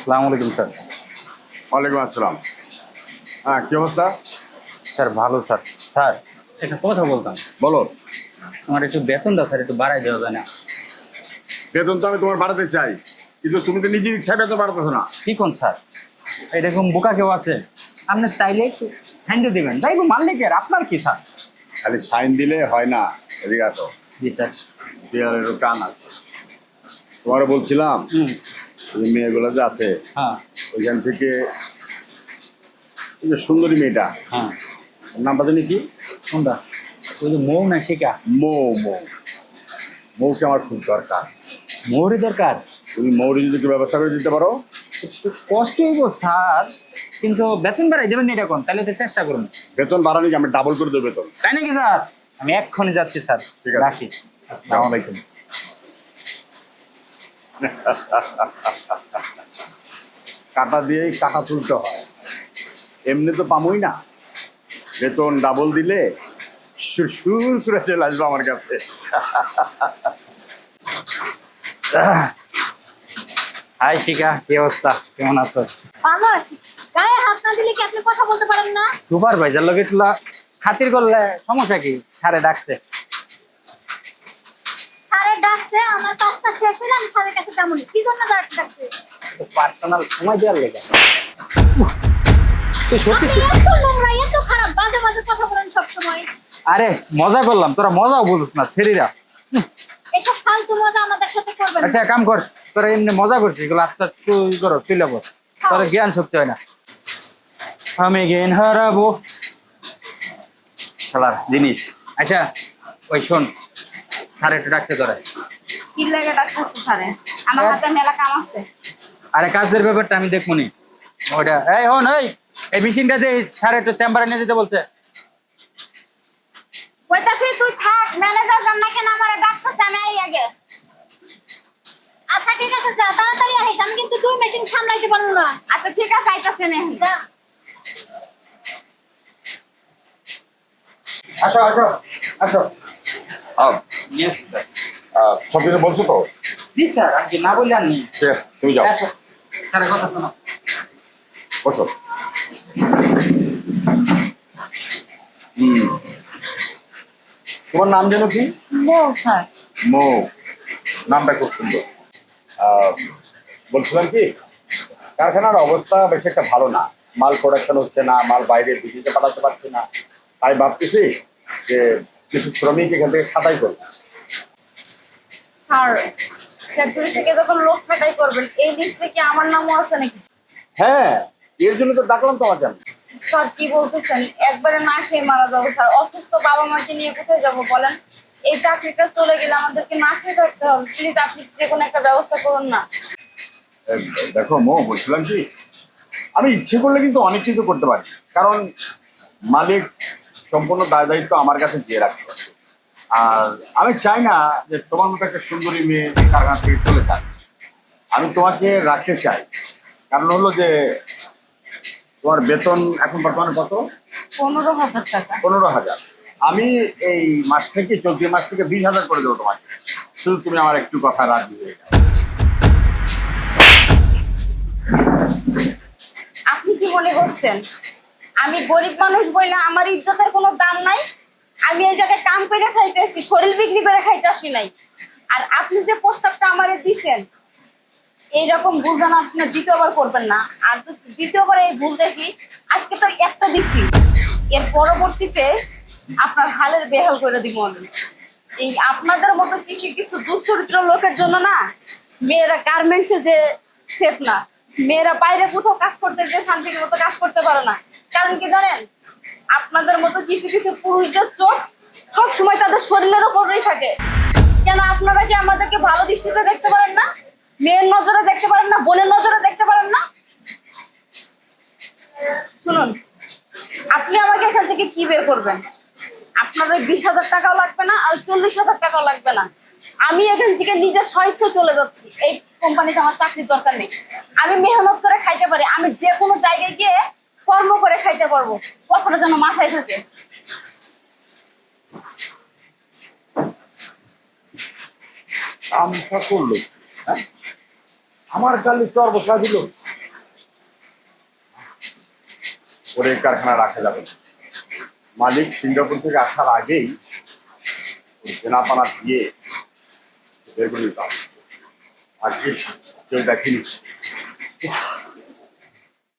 আসসালামু আলাইকুম স্যার। ওয়ালাইকুম আসসালাম। হ্যাঁ, কি অবস্থা? স্যার ভালো স্যার। স্যার একটা কথা বলতাম, বলো। আমার একটু বেতনটা স্যার একটু বাড়াই দেওয়া যায় না? বেতন তো আমি তোমার বাড়াতে চাই, কিন্তু তুমি তো নিজের ইচ্ছায় বেতন বাড়াতেছো না। কি কোন স্যার, এরকম বোকা কেউ আছে? আপনি চাইলে একটু সাইনটা দেবেন, যাইবো মালিকের, আপনার কি স্যার? খালি সাইন দিলে হয় না, এদিকে আসো। জি স্যার। দেয়ালেরও কান আছে। তোমারও বলছিলাম ওই মেয়েগুলো যে আছে হ্যাঁ ওইখান থেকে ওই যে সুন্দরী মেয়েটা, হ্যাঁ। ওর নামটা জানি কি? কোনটা? ওই যে মৌ না শিকা? মৌ। মৌ, মৌকে আমার খুব দরকার। মৌরই দরকার? তুমি মৌরি যদি একটু ব্যবস্থা করে দিতে পারো। একটু কষ্ট হইব স্যার, কিন্তু বেতন বাড়াই দেবেন এটা কোন, তাহলে তো চেষ্টা করুন। বেতন বাড়ানি আমি ডাবল করে দেবো বেতন। তাই নাকি স্যার? আমি এক্ষুনি যাচ্ছি স্যার। ঠিক আছে। রাখি। আসসালামু আলাইকুম। কাটা দিয়েই কাটা তুলতে হয়, এমনি তো পামই না। বেতন ডাবল দিলে সুর করে চলে আসবে আমার কাছে। হাই শিকা, কি অবস্থা, কেমন আছো? ভালো আছি। গায়ে হাত না দিলে কি আপনি কথা বলতে পারেন না? সুপারভাইজার লগে তুলা খাতির করলে সমস্যা কি? স্যারে ডাকছে। স্যারের ডাকছে, আমার কাজটা শেষ হলে আমি স্যারের কাছে যাবো না। কি জন্য ডাকছে? পার্সোনাল সময় দেওয়ার লেগে। তুই সত্যি আপনি এত নোংরা, এত খারাপ, বাজে বাজে কথা বলেন সবসময়। আরে মজা করলাম, তোরা মজাও বুঝিস না ছেড়িরা। এসব ফালতু মজা আমাদের সাথে করবেন না। আচ্ছা কাম কর, তোরা এমনি মজা করছিস, এগুলো আস্তে আস্তে তুই করো, তুই লেবো। তোর জ্ঞান শক্তি হয় না। আমি জ্ঞান হারাবো শালার জিনিস। আচ্ছা ওই শোন, স্যার একটু ডাকতে তোরা। কি লাগে ডাকছে স্যারে? আমার হাতে মেলা কাম আছে। আরে কাজের ব্যাপারটা আমি দেখবো নি ওইটা। এই হন, এই মেশিনটা দিয়ে স্যার একটু চেম্বারে নিয়ে যেতে বলছে। কইতাছি তুই থাক, ম্যানেজার রান্না কেন আমারে ডাকতেছে, আমি আই আগে। আচ্ছা ঠিক আছে, যা তাড়াতাড়ি আহিস, আমি কিন্তু তুই মেশিন সামলাইতে পারবো না। আচ্ছা ঠিক আছে, আইতাছে আমি। যা। আসো আসো আসো। Yes sir. সব কিছু বলছো তো? জি স্যার, আমি কি না বললে আর নেই। ঠিক আছে, তুমি যাও। আসো, স্যারের কথা শোনো। বসো। হুম, তোমার নাম যেন কি? No sir. মৌ, নামটা খুব সুন্দর। আহ, বলছিলাম কি, কারখানার অবস্থা বেশ একটা ভালো না। মাল প্রোডাকশন হচ্ছে না, মাল বাইরে বিদেশে পাঠাতে পারছি না। তাই ভাবতেছি যে কিছু শ্রমিক এখান থেকে ছাঁটাই করবো। স্যার, ফ্যাক্টরি থেকে যখন লোক ছাঁটাই করবেন, এই লিস্টে কি আমার নামও আছে নাকি? হ্যাঁ, এর জন্য তো ডাকলাম তোমার জন্য। স্যার কি বলতেছেন? একবারে না খেয়ে মারা যাবো স্যার। অসুস্থ বাবা মাকে নিয়ে কোথায় যাবো বলেন? এই চাকরিটা চলে গেলে আমাদেরকে না খেয়ে থাকতে হবে। প্লিজ আপনি যে কোনো একটা ব্যবস্থা করুন না। দেখো মৌ, বলছিলাম কি, আমি ইচ্ছে করলে কিন্তু অনেক কিছু করতে পারি, কারণ মালিক সম্পূর্ণ দায় দায়িত্ব আমার কাছে দিয়ে রাখছে। আর আমি চাই না যে তোমার মতো একটা সুন্দরী মেয়ে কারখানা থেকে চলে যায়। আমি তোমাকে রাখতে চাই, কারণ হলো যে তোমার বেতন এখন বর্তমানে কত? 15,000 টাকা। 15,000। আমি এই মাস থেকে, চলতি মাস থেকে 20,000 করে দেবো তোমাকে, শুধু তুমি আমার একটু কথা রাজি হয়ে যাও। আপনি কি মনে করছেন আমি গরিব মানুষ বইলে আমার ইজ্জতের কোনো দাম নাই? আমি এই জায়গায় কাম করে খাইতেছি, শরীর বিক্রি করে খাইতে আসি নাই। আর আপনি যে প্রস্তাবটা আমারে দিছেন, এইরকম ভুল যেন আপনি দ্বিতীয়বার করবেন না। আর যদি দ্বিতীয়বার এই ভুল দেখি, আজকে তো একটা দিছি, এর পরবর্তীতে আপনার হালের বেহাল করে দিব আমি। এই আপনাদের মতো কিছু কিছু দুশ্চরিত্র লোকের জন্য না, মেয়েরা গার্মেন্টসে যে সেফ না, মেয়েরা বাইরে কোথাও কাজ করতে যে শান্তির মতো কাজ করতে পারে না। কারণ কি জানেন? আপনাদের মতো কিছু কিছু পুরুষদের চোখ সব সময় তাদের শরীরের উপরেই থাকে। কেন আপনারা কি আমাদেরকে ভালো দৃষ্টিতে দেখতে পারেন না? মেয়ের নজরে দেখতে পারেন না? বোনের নজরে দেখতে পারেন না? শুনুন, আপনি আমাকে এখান থেকে কি বের করবেন? আপনার ওই 20,000 টাকাও লাগবে না, আর 40,000 টাকাও লাগবে না। আমি এখান থেকে নিজের স্বইচ্ছায় চলে যাচ্ছি। এই কোম্পানিতে আমার চাকরির দরকার নেই। আমি মেহনত করে খাইতে পারি, আমি যে কোনো জায়গায় গিয়ে কর্ম করে খাইতে পারবো। কথাটা যেন মাথায় থাকে। কামটা করলো, হ্যাঁ, আমার গালে চর বসা দিল। ওরে কারখানা রাখা যাবে না। মালিক সিঙ্গাপুর থেকে আসার আগেই চেনাপানা দিয়ে বের করে দিতাম। আর কেউ দেখেনি।